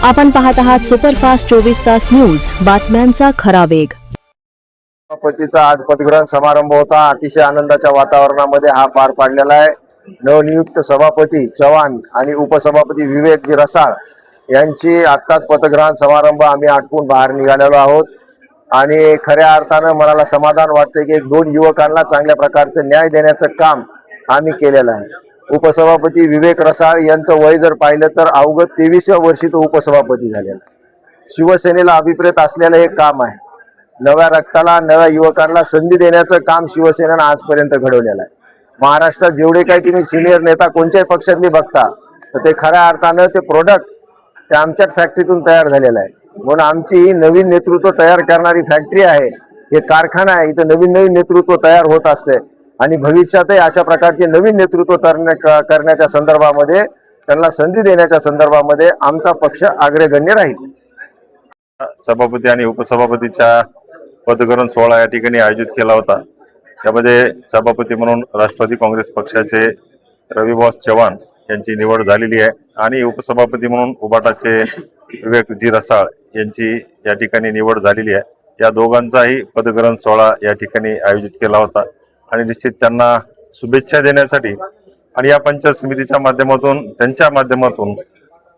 आपण पाहत आहात सुपरफास्ट 24 तास न्यूज, बातम्यांचा खरा वेग। सभापतीचा आज पदग्रहण समारंभ होता। अतिशय आनंदाच्या वातावरणामध्ये हा पार पाडलेला आहे। नवनियुक्त सभापती चव्हाण आणि उपसभापती विवेकजी रसाळ यांची आत्ताच पदग्रहण समारंभ आम्ही आटपून बाहेर निघालेलो आहोत आणि खऱ्या अर्थानं मनाला समाधान वाटते की दोन युवकांना चांगल्या प्रकारचे न्याय देण्याचं काम आम्ही केलेलं आहे। उपसभापती विवेक रसाळ यांचं वय जर पाहिलं तर अवघं 23व्या वर्षी तो उपसभापती झालेला आहे। शिवसेनेला अभिप्रेत असलेलं हे काम आहे। नव्या रक्ताला, नव्या युवकांना संधी देण्याचं काम शिवसेनेनं आजपर्यंत घडवलेलं आहे। महाराष्ट्रात जेवढे काही तुम्ही सिनियर नेता कोणत्याही पक्षातले बघता तर ते खऱ्या अर्थानं ते प्रोडक्ट ते आमच्याच फॅक्टरीतून तयार झालेलं आहे। म्हणून आमची ही नवीन नेतृत्व तयार करणारी फॅक्टरी आहे, हे कारखाना आहे। इथं नवीन नवीन नेतृत्व तयार होत असते आणि भविष्यातही अशा प्रकारचे नवीन नेतृत्व करण्याच्या संदर्भामध्ये, त्यांना संधी देण्याच्या संदर्भामध्ये आमचा पक्ष अग्रगण्य राहील। सभापती आणि उपसभापतीच्या पदग्रहण सोहळा या ठिकाणी आयोजित केला होता। यामध्ये सभापती म्हणून राष्ट्रवादी काँग्रेस पक्षाचे रविभाऊ चव्हाण यांची निवड झालेली आहे आणि उपसभापती म्हणून उबाटाचे विवेकजी रसाळ यांची या ठिकाणी निवड झालेली आहे। या दोघांचाही पदग्रहण सोहळा या ठिकाणी आयोजित केला होता आणि निश्चित त्यांना शुभेच्छा देण्यासाठी आणि या पंचायत समितीच्या माध्यमातून, त्यांच्या माध्यमातून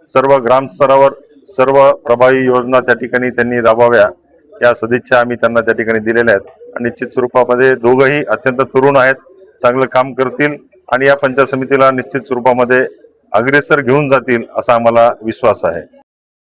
सर्व ग्रामस्तरावर सर्व प्रभावी योजना त्या ठिकाणी त्यांनी राबवाव्या या सदिच्छा आम्ही त्यांना त्या ठिकाणी दिलेल्या आहेत। आणि निश्चित स्वरूपामध्ये दोघंही अत्यंत तरुण आहेत, चांगलं काम करतील आणि या पंचायत समितीला निश्चित स्वरूपामध्ये अग्रेसर घेऊन जातील असा आम्हाला विश्वास आहे।